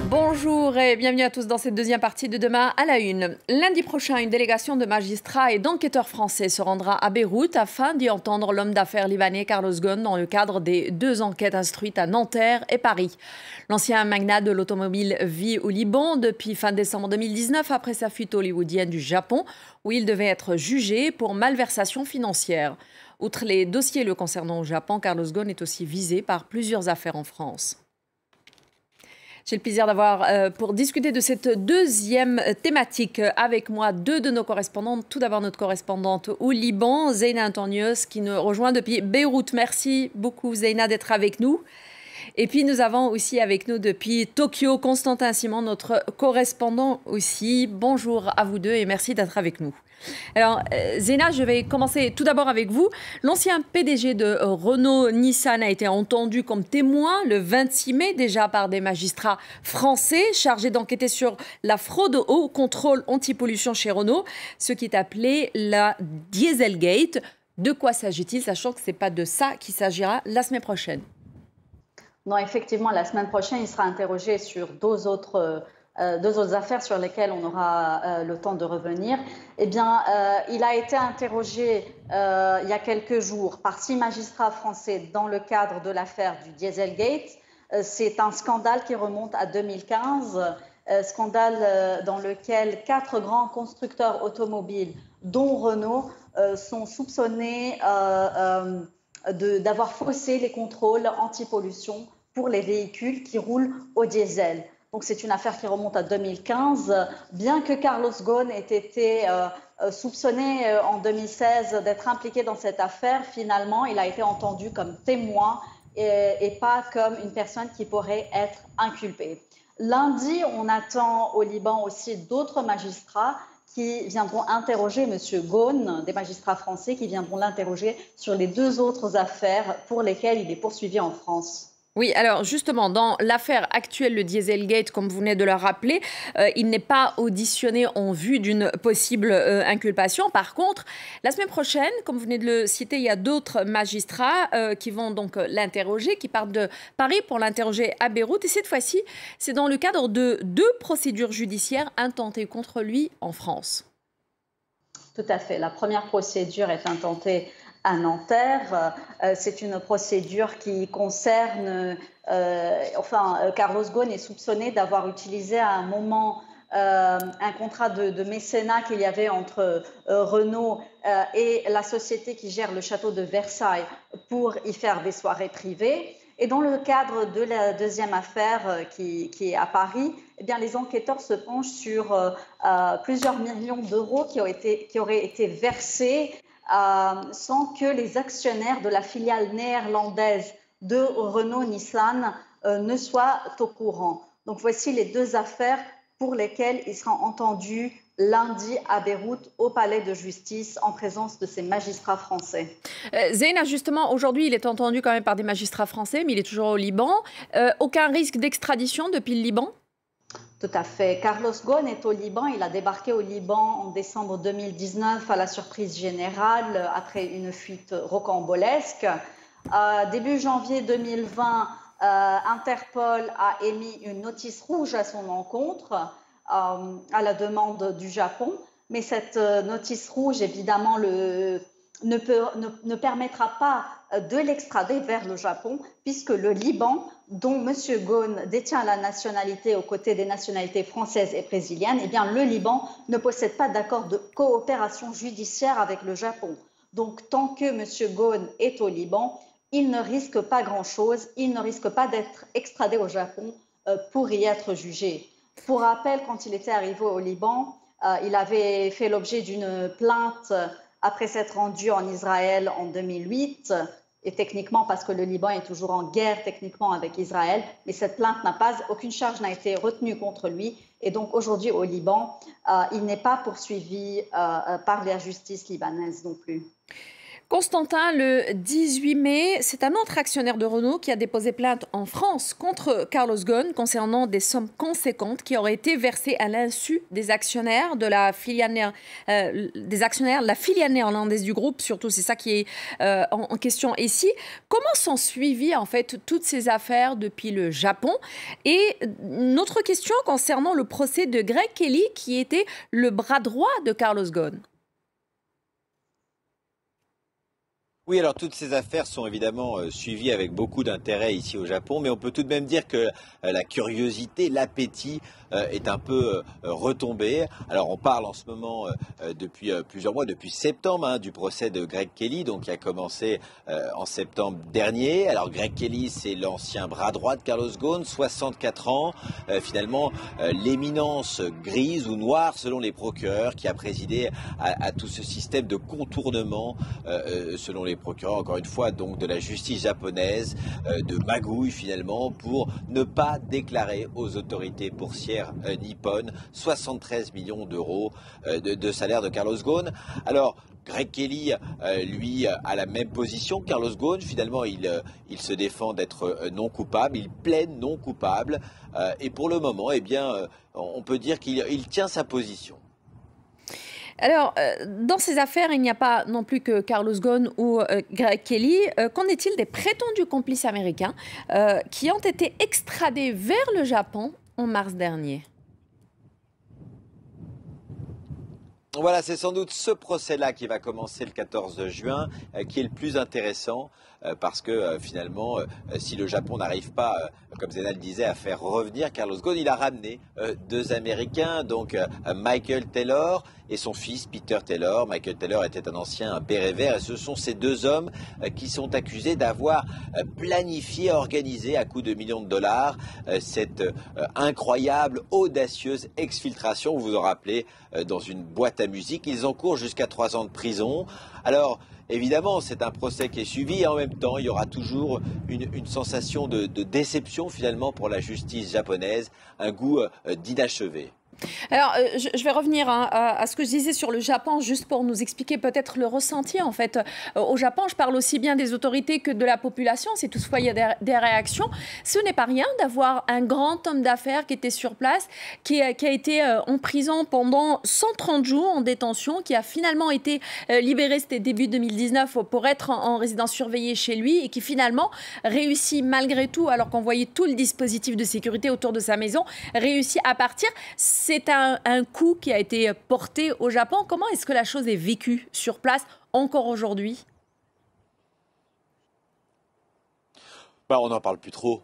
Bonjour et bienvenue à tous dans cette deuxième partie de Demain à la Une. Lundi prochain, une délégation de magistrats et d'enquêteurs français se rendra à Beyrouth afin d'y entendre l'homme d'affaires libanais Carlos Ghosn dans le cadre des deux enquêtes instruites à Nanterre et Paris. L'ancien magnat de l'automobile vit au Liban depuis fin décembre 2019 après sa fuite hollywoodienne du Japon où il devait être jugé pour malversation financière. Outre les dossiers le concernant au Japon, Carlos Ghosn est aussi visé par plusieurs affaires en France. J'ai le plaisir d'avoir, pour discuter de cette deuxième thématique avec moi, deux de nos correspondantes. Tout d'abord, notre correspondante au Liban, Zeina Antonios, qui nous rejoint depuis Beyrouth. Merci beaucoup, Zeina, d'être avec nous. Et puis, nous avons aussi avec nous depuis Tokyo, Constantin Simon, notre correspondant aussi. Bonjour à vous deux et merci d'être avec nous. Alors, Zeina, je vais commencer tout d'abord avec vous. L'ancien PDG de Renault-Nissan a été entendu comme témoin le 26 mai déjà par des magistrats français chargés d'enquêter sur la fraude au contrôle anti-pollution chez Renault, ce qui est appelé la Dieselgate. De quoi s'agit-il, sachant que ce n'est pas de ça qu'il s'agira la semaine prochaine? Non, effectivement, la semaine prochaine, il sera interrogé sur deux autres affaires sur lesquelles on aura le temps de revenir. Eh bien, il a été interrogé il y a quelques jours par 6 magistrats français dans le cadre de l'affaire du Dieselgate. C'est un scandale qui remonte à 2015, scandale dans lequel 4 grands constructeurs automobiles, dont Renault, sont soupçonnés d'avoir faussé les contrôles anti-pollution pour les véhicules qui roulent au diesel. Donc c'est une affaire qui remonte à 2015. Bien que Carlos Ghosn ait été soupçonné en 2016 d'être impliqué dans cette affaire, finalement, il a été entendu comme témoin et pas comme une personne qui pourrait être inculpée. Lundi, on attend au Liban aussi d'autres magistrats qui viendront interroger M. Ghosn, des magistrats français qui viendront l'interroger sur les 2 autres affaires pour lesquelles il est poursuivi en France. Oui, alors justement, dans l'affaire actuelle, le Dieselgate, comme vous venez de le rappeler, il n'est pas auditionné en vue d'une possible inculpation. Par contre, la semaine prochaine, comme vous venez de le citer, il y a d'autres magistrats qui vont donc l'interroger, qui partent de Paris pour l'interroger à Beyrouth. Et cette fois-ci, c'est dans le cadre de 2 procédures judiciaires intentées contre lui en France. Tout à fait. La première procédure est intentée à Nanterre. C'est une procédure qui concerne, Carlos Ghosn est soupçonné d'avoir utilisé à un moment un contrat de mécénat qu'il y avait entre Renault et la société qui gère le château de Versailles pour y faire des soirées privées. Et dans le cadre de la deuxième affaire qui est à Paris, eh bien, les enquêteurs se penchent sur plusieurs millions d'euros qui auraient été versés sans que les actionnaires de la filiale néerlandaise de Renault-Nissan ne soient au courant. Donc voici les 2 affaires pour lesquelles il sera entendu lundi à Beyrouth au palais de justice en présence de ces magistrats français. Zeina, justement, aujourd'hui, il est entendu quand même par des magistrats français, mais il est toujours au Liban. Aucun risque d'extradition depuis le Liban? Tout à fait. Carlos Ghosn est au Liban. Il a débarqué au Liban en décembre 2019 à la surprise générale après une fuite rocambolesque. Début janvier 2020, Interpol a émis une notice rouge à son encontre à la demande du Japon. Mais cette notice rouge, évidemment, ne permettra pas de l'extrader vers le Japon, puisque le Liban, dont M. Ghosn détient la nationalité aux côtés des nationalités françaises et brésiliennes, eh bien, le Liban ne possède pas d'accord de coopération judiciaire avec le Japon. Donc, tant que M. Ghosn est au Liban, il ne risque pas grand-chose, il ne risque pas d'être extradé au Japon pour y être jugé. Pour rappel, quand il était arrivé au Liban, il avait fait l'objet d'une plainte après s'être rendu en Israël en 2008, et techniquement parce que le Liban est toujours en guerre techniquement avec Israël, mais cette plainte aucune charge n'a été retenue contre lui, et donc aujourd'hui au Liban, il n'est pas poursuivi par la justice libanaise non plus. Constantin, le 18 mai, c'est un autre actionnaire de Renault qui a déposé plainte en France contre Carlos Ghosn concernant des sommes conséquentes qui auraient été versées à l'insu des actionnaires de la filiale, la filiale néerlandaise du groupe. Surtout, c'est ça qui est en question ici. Comment sont suivies en fait toutes ces affaires depuis le Japon? Et notre question concernant le procès de Greg Kelly, qui était le bras droit de Carlos Ghosn. Oui, alors toutes ces affaires sont évidemment suivies avec beaucoup d'intérêt ici au Japon, mais on peut tout de même dire que la curiosité, l'appétit est un peu retombé. Alors on parle en ce moment depuis plusieurs mois, depuis septembre, du procès de Greg Kelly, donc qui a commencé en septembre dernier. Alors Greg Kelly, c'est l'ancien bras droit de Carlos Ghosn, 64 ans, finalement l'éminence grise ou noire selon les procureurs qui a présidé à tout ce système de contournement selon les procureurs, encore une fois, donc de la justice japonaise, de magouille finalement, pour ne pas déclarer aux autorités boursières nippones 73 millions d'euros de salaire de Carlos Ghosn. Alors, Greg Kelly, lui, a la même position que Carlos Ghosn. Finalement, il se défend d'être non coupable, il plaide non coupable. Et pour le moment, eh bien, on peut dire qu'il tient sa position. Alors, dans ces affaires, il n'y a pas non plus que Carlos Ghosn ou Greg Kelly. Qu'en est-il des prétendus complices américains qui ont été extradés vers le Japon en mars dernier? Voilà, c'est sans doute ce procès-là qui va commencer le 14 juin, qui est le plus intéressant, parce que finalement, si le Japon n'arrive pas, comme Zénal disait, à faire revenir Carlos Ghosn, il a ramené deux Américains, donc Michael Taylor et son fils Peter Taylor. Michael Taylor était un ancien béret vert, et ce sont ces deux hommes qui sont accusés d'avoir planifié, organisé à coups de millions de dollars cette incroyable, audacieuse exfiltration, vous vous en rappelez, dans une boîte à musique. Ils encourent jusqu'à 3 ans de prison. Alors, évidemment, c'est un procès qui est suivi et en même temps, il y aura toujours une sensation de déception finalement pour la justice japonaise, un goût d'inachevé. Alors, je vais revenir à ce que je disais sur le Japon, juste pour nous expliquer peut-être le ressenti, en fait. Au Japon, je parle aussi bien des autorités que de la population. Si toutefois il y a des réactions, ce n'est pas rien d'avoir un grand homme d'affaires qui était sur place, qui a été en prison pendant 130 jours en détention, qui a finalement été libéré, c'était début 2019, pour être en résidence surveillée chez lui, et qui finalement réussit malgré tout, alors qu'on voyait tout le dispositif de sécurité autour de sa maison, réussit à partir. C'est un coup qui a été porté au Japon. Comment est-ce que la chose est vécue sur place encore aujourd'hui? On n'en parle plus trop,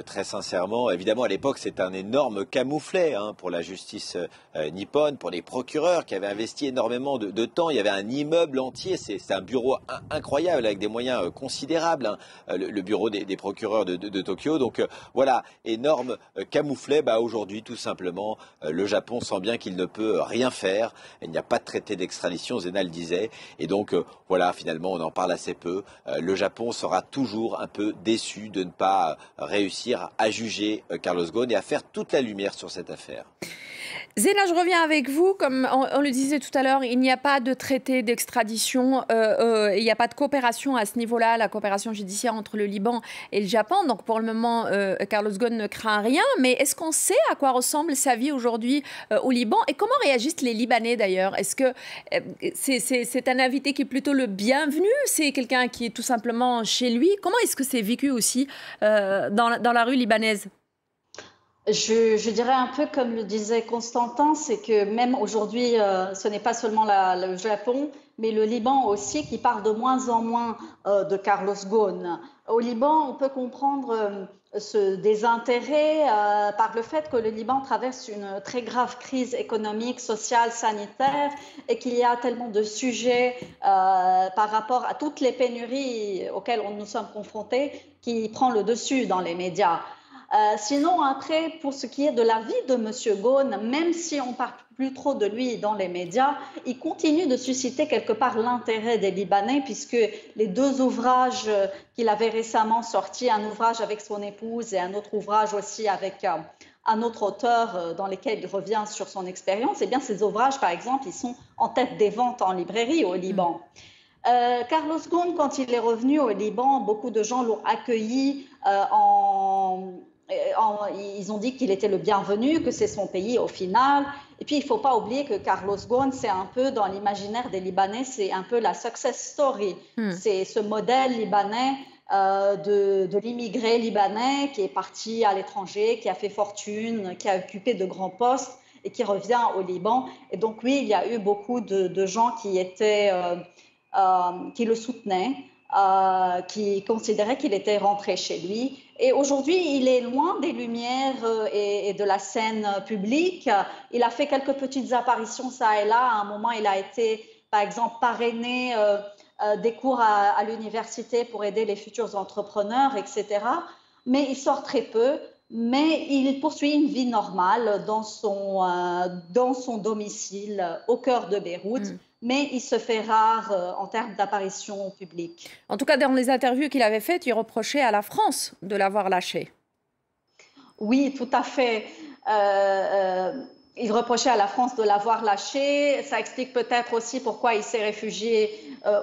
très sincèrement. Évidemment, à l'époque, c'était un énorme camouflet pour la justice nippone, pour les procureurs qui avaient investi énormément de temps. Il y avait un immeuble entier, c'est un bureau incroyable avec des moyens considérables, le bureau des procureurs de Tokyo. Donc voilà, énorme camouflet. Aujourd'hui, tout simplement, le Japon sent bien qu'il ne peut rien faire. Il n'y a pas de traité d'extradition, Zénal disait. Et donc voilà, finalement, on en parle assez peu. Le Japon sera toujours un peu déçu de ne pas réussir à juger Carlos Ghosn et à faire toute la lumière sur cette affaire. Zéna, je reviens avec vous. Comme on le disait tout à l'heure, il n'y a pas de traité d'extradition, il n'y a pas de coopération à ce niveau-là, la coopération judiciaire entre le Liban et le Japon. Donc pour le moment, Carlos Ghosn ne craint rien. Mais est-ce qu'on sait à quoi ressemble sa vie aujourd'hui au Liban et comment réagissent les Libanais d'ailleurs? Est-ce que c'est un invité qui est plutôt le bienvenu? C'est quelqu'un qui est tout simplement chez lui? Comment est-ce que c'est vécu aussi dans la rue libanaise? Je dirais un peu comme le disait Constantin, c'est que même aujourd'hui, ce n'est pas seulement le Japon, mais le Liban aussi qui parle de moins en moins de Carlos Ghosn. Au Liban, on peut comprendre ce désintérêt par le fait que le Liban traverse une très grave crise économique, sociale, sanitaire et qu'il y a tellement de sujets par rapport à toutes les pénuries auxquelles nous sommes confrontés qui prend le dessus dans les médias. Sinon, après, pour ce qui est de la vie de M. Ghosn, même si on ne parle plus trop de lui dans les médias, il continue de susciter quelque part l'intérêt des Libanais, puisque les deux ouvrages qu'il avait récemment sortis, un ouvrage avec son épouse et un autre ouvrage aussi avec un autre auteur dans lesquels il revient sur son expérience, eh bien ces ouvrages, par exemple, ils sont en tête des ventes en librairie au Liban. Carlos Ghosn, quand il est revenu au Liban, beaucoup de gens l'ont accueilli ils ont dit qu'il était le bienvenu, que c'est son pays au final. Et puis, il ne faut pas oublier que Carlos Ghosn, c'est un peu, dans l'imaginaire des Libanais, c'est un peu la success story. C'est ce modèle libanais de l'immigré libanais qui est parti à l'étranger, qui a fait fortune, qui a occupé de grands postes et qui revient au Liban. Et donc, oui, il y a eu beaucoup de gens qui le soutenaient. Qui considérait qu'il était rentré chez lui. Et aujourd'hui, il est loin des lumières et de la scène publique. Il a fait quelques petites apparitions ça et là. À un moment, il a été, par exemple, parrainé des cours à l'université pour aider les futurs entrepreneurs, etc. Mais il sort très peu. Mais il poursuit une vie normale dans son domicile au cœur de Beyrouth. Mais il se fait rare en termes d'apparition publique. En tout cas, dans les interviews qu'il avait faites, il reprochait à la France de l'avoir lâché. Oui, tout à fait. Il reprochait à la France de l'avoir lâché. Ça explique peut-être aussi pourquoi il s'est réfugié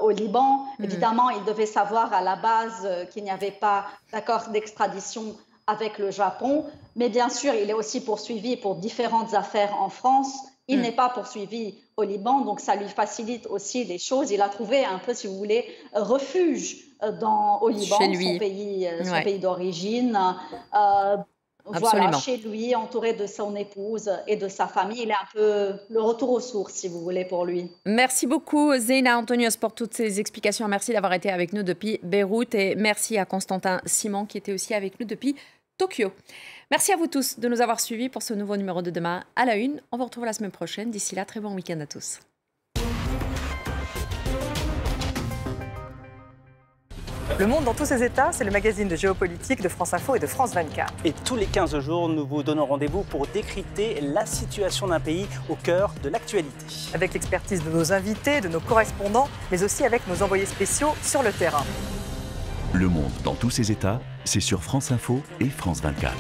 au Liban. Évidemment, il devait savoir à la base qu'il n'y avait pas d'accord d'extradition avec le Japon. Mais bien sûr, il est aussi poursuivi pour différentes affaires en France. Il n'est pas poursuivi au Liban, donc ça lui facilite aussi les choses. Il a trouvé un peu, si vous voulez, refuge au Liban, son pays d'origine. Voilà, chez lui, entouré de son épouse et de sa famille. Il est un peu le retour aux sources, si vous voulez, pour lui. Merci beaucoup, Zeina Antonios, pour toutes ces explications. Merci d'avoir été avec nous depuis Beyrouth et merci à Constantin Simon qui était aussi avec nous depuis Tokyo. Merci à vous tous de nous avoir suivis pour ce nouveau numéro de Demain à la Une. On vous retrouve la semaine prochaine. D'ici là, très bon week-end à tous. Le Monde dans tous ses états, c'est le magazine de géopolitique de France Info et de France 24. Et tous les 15 jours, nous vous donnons rendez-vous pour décrypter la situation d'un pays au cœur de l'actualité. Avec l'expertise de nos invités, de nos correspondants, mais aussi avec nos envoyés spéciaux sur le terrain. Le Monde dans tous ses états, c'est sur France Info et France 24.